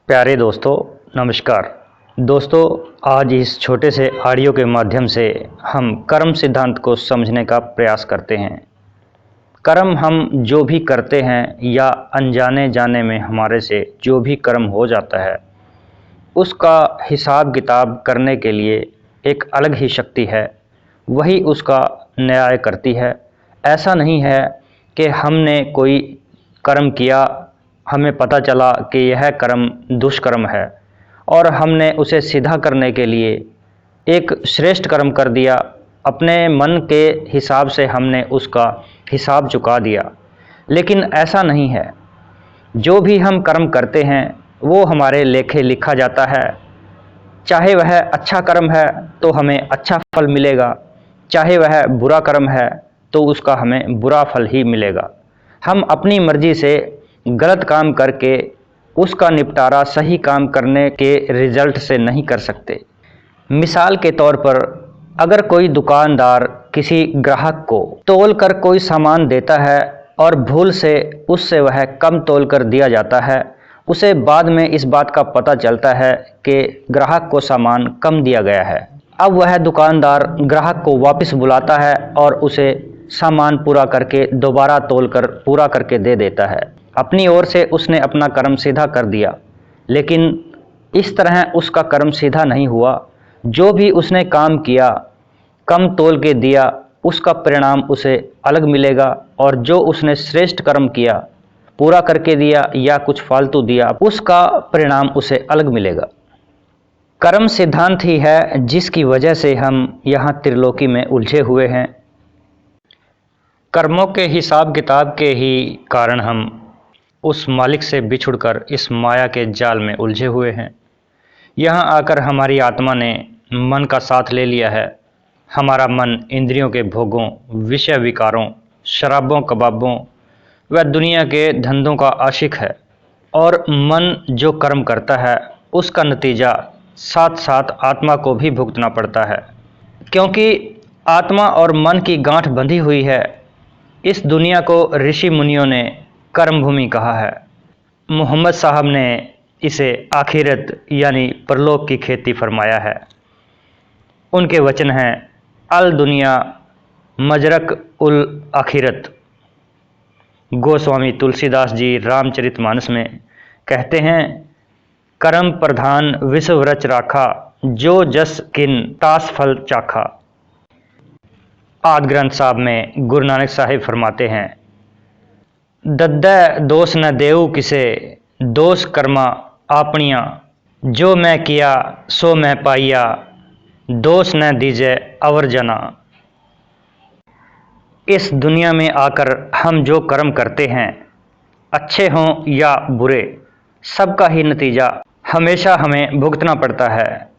प्यारे दोस्तों, नमस्कार। दोस्तों, आज इस छोटे से ऑडियो के माध्यम से हम कर्म सिद्धांत को समझने का प्रयास करते हैं। कर्म हम जो भी करते हैं या अनजाने जाने में हमारे से जो भी कर्म हो जाता है, उसका हिसाब किताब करने के लिए एक अलग ही शक्ति है, वही उसका न्याय करती है। ऐसा नहीं है कि हमने कोई कर्म किया, हमें पता चला कि यह कर्म दुष्कर्म है और हमने उसे सीधा करने के लिए एक श्रेष्ठ कर्म कर दिया। अपने मन के हिसाब से हमने उसका हिसाब चुका दिया, लेकिन ऐसा नहीं है। जो भी हम कर्म करते हैं वो हमारे लेखे लिखा जाता है। चाहे वह अच्छा कर्म है तो हमें अच्छा फल मिलेगा, चाहे वह बुरा कर्म है तो उसका हमें बुरा फल ही मिलेगा। हम अपनी मर्जी से गलत काम करके उसका निपटारा सही काम करने के रिजल्ट से नहीं कर सकते। मिसाल के तौर पर, अगर कोई दुकानदार किसी ग्राहक को तोल कर कोई सामान देता है और भूल से उससे वह कम तोल कर दिया जाता है, उसे बाद में इस बात का पता चलता है कि ग्राहक को सामान कम दिया गया है। अब वह दुकानदार ग्राहक को वापस बुलाता है और उसे सामान पूरा करके दोबारा तोल कर पूरा करके दे देता है। अपनी ओर से उसने अपना कर्म सीधा कर दिया, लेकिन इस तरह उसका कर्म सीधा नहीं हुआ। जो भी उसने काम किया, कम तोल के दिया, उसका परिणाम उसे अलग मिलेगा, और जो उसने श्रेष्ठ कर्म किया, पूरा करके दिया या कुछ फालतू दिया, उसका परिणाम उसे अलग मिलेगा। कर्म सिद्धांत ही है जिसकी वजह से हम यहाँ त्रिलोकी में उलझे हुए हैं। कर्मों के हिसाब किताब के ही कारण हम उस मालिक से बिछुड़कर इस माया के जाल में उलझे हुए हैं। यहाँ आकर हमारी आत्मा ने मन का साथ ले लिया है। हमारा मन इंद्रियों के भोगों, विषय विकारों, शराबों, कबाबों व दुनिया के धंधों का आशिक है, और मन जो कर्म करता है उसका नतीजा साथ साथ आत्मा को भी भुगतना पड़ता है, क्योंकि आत्मा और मन की गांठ बंधी हुई है। इस दुनिया को ऋषि मुनियों ने कर्म भूमि कहा है। मोहम्मद साहब ने इसे आखिरत यानी परलोक की खेती फरमाया है। उनके वचन हैं, अल दुनिया मजरक उल आखिरत। गोस्वामी तुलसीदास जी रामचरितमानस में कहते हैं, कर्म प्रधान विश्व रच राखा, जो जस किन तास फल चाखा। आदि ग्रंथ साहब में गुरु नानक साहिब फरमाते हैं, दद्दै दोष न देऊ किसे, दोष कर्मा आपनिया, जो मैं किया सो मैं पाइया, दोष न दीजे अवर जना। इस दुनिया में आकर हम जो कर्म करते हैं, अच्छे हों या बुरे, सबका ही नतीजा हमेशा हमें भुगतना पड़ता है।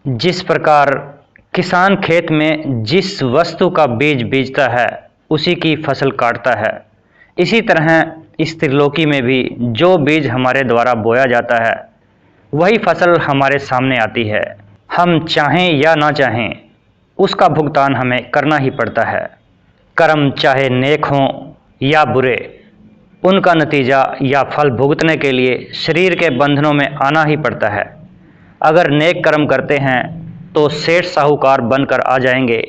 जिस प्रकार किसान खेत में जिस वस्तु का बीज बीजता है उसी की फसल काटता है, इसी तरह इस त्रिलोकी में भी जो बीज हमारे द्वारा बोया जाता है वही फसल हमारे सामने आती है। हम चाहें या ना चाहें, उसका भुगतान हमें करना ही पड़ता है। कर्म चाहे नेक हों या बुरे, उनका नतीजा या फल भुगतने के लिए शरीर के बंधनों में आना ही पड़ता है। अगर नेक कर्म करते हैं तो सेठ साहूकार बनकर आ जाएंगे,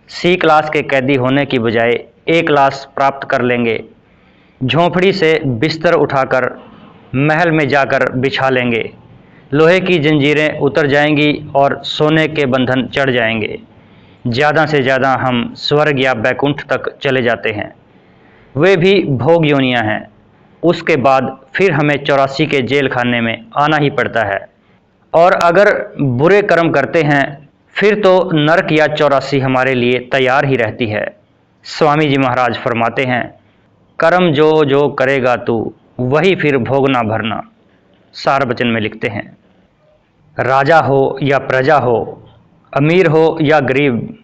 सी क्लास के कैदी होने की बजाय ए क्लास प्राप्त कर लेंगे, झोंपड़ी से बिस्तर उठाकर महल में जाकर बिछा लेंगे, लोहे की जंजीरें उतर जाएंगी और सोने के बंधन चढ़ जाएंगे। ज़्यादा से ज़्यादा हम स्वर्ग या बैकुंठ तक चले जाते हैं, वे भी भोग योनियाँ हैं। उसके बाद फिर हमें 84 के जेल खाने में आना ही पड़ता है। और अगर बुरे कर्म करते हैं फिर तो नरक या 84 हमारे लिए तैयार ही रहती है। स्वामी जी महाराज फरमाते हैं, कर्म जो जो करेगा तू, वही फिर भोगना भरना। सार वचन में लिखते हैं, राजा हो या प्रजा हो, अमीर हो या गरीब,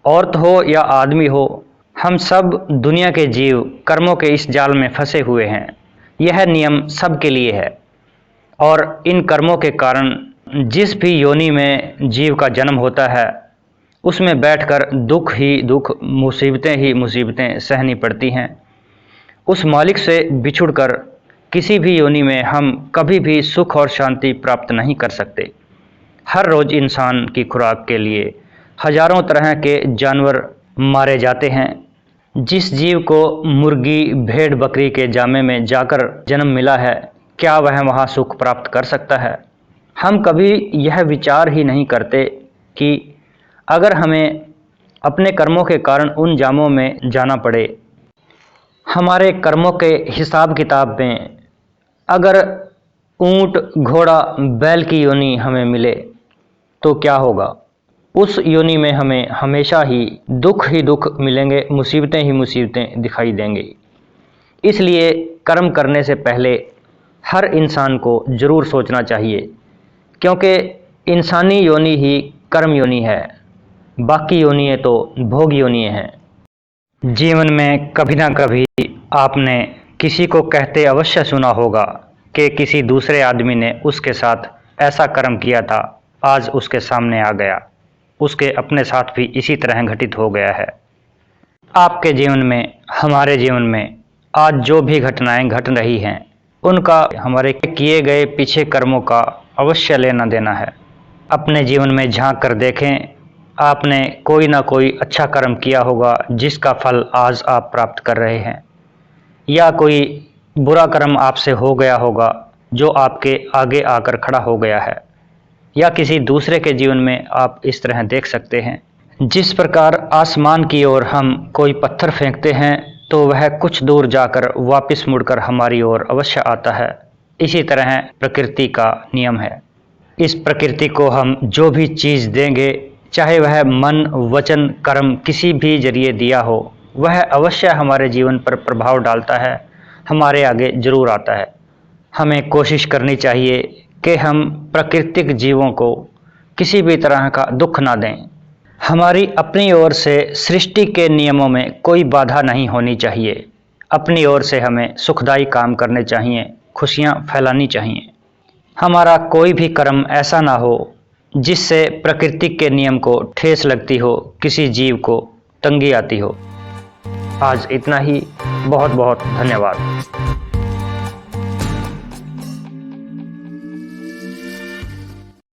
औरत हो या आदमी हो, हम सब दुनिया के जीव कर्मों के इस जाल में फंसे हुए हैं। यह नियम सबके लिए है, और इन कर्मों के कारण जिस भी योनि में जीव का जन्म होता है उसमें बैठकर दुख ही दुख, मुसीबतें ही मुसीबतें सहनी पड़ती हैं। उस मालिक से बिछुड़कर किसी भी योनि में हम कभी भी सुख और शांति प्राप्त नहीं कर सकते। हर रोज़ इंसान की खुराक के लिए हजारों तरह के जानवर मारे जाते हैं। जिस जीव को मुर्गी भेड़ बकरी के जामे में जाकर जन्म मिला है, क्या वह वहाँ सुख प्राप्त कर सकता है? हम कभी यह विचार ही नहीं करते कि अगर हमें अपने कर्मों के कारण उन जामों में जाना पड़े, हमारे कर्मों के हिसाब किताब में अगर ऊंट घोड़ा बैल की योनि हमें मिले तो क्या होगा? उस योनि में हमें हमेशा ही दुख मिलेंगे, मुसीबतें ही मुसीबतें दिखाई देंगी। इसलिए कर्म करने से पहले हर इंसान को ज़रूर सोचना चाहिए, क्योंकि इंसानी योनि ही कर्म योनि है, बाकी योनियाँ तो भोग योनियाँ हैं। जीवन में कभी ना कभी आपने किसी को कहते अवश्य सुना होगा कि किसी दूसरे आदमी ने उसके साथ ऐसा कर्म किया था, आज उसके सामने आ गया, उसके अपने साथ भी इसी तरह घटित हो गया है। आपके जीवन में, हमारे जीवन में आज जो भी घटनाएं घट रही हैं, उनका हमारे किए गए पीछे कर्मों का अवश्य लेना देना है। अपने जीवन में झांक कर देखें, आपने कोई ना कोई अच्छा कर्म किया होगा जिसका फल आज आप प्राप्त कर रहे हैं, या कोई बुरा कर्म आपसे हो गया होगा जो आपके आगे आकर खड़ा हो गया है, या किसी दूसरे के जीवन में आप इस तरह देख सकते हैं। जिस प्रकार आसमान की ओर हम कोई पत्थर फेंकते हैं तो वह कुछ दूर जाकर वापस मुड़कर हमारी ओर अवश्य आता है, इसी तरह प्रकृति का नियम है। इस प्रकृति को हम जो भी चीज़ देंगे, चाहे वह मन वचन कर्म किसी भी जरिए दिया हो, वह अवश्य हमारे जीवन पर प्रभाव डालता है, हमारे आगे जरूर आता है। हमें कोशिश करनी चाहिए कि हम प्राकृतिक जीवों को किसी भी तरह का दुख ना दें। हमारी अपनी ओर से सृष्टि के नियमों में कोई बाधा नहीं होनी चाहिए। अपनी ओर से हमें सुखदायी काम करने चाहिए, खुशियाँ फैलानी चाहिए। हमारा कोई भी कर्म ऐसा ना हो जिससे प्रकृति के नियम को ठेस लगती हो, किसी जीव को तंगी आती हो। आज इतना ही। बहुत बहुत धन्यवाद।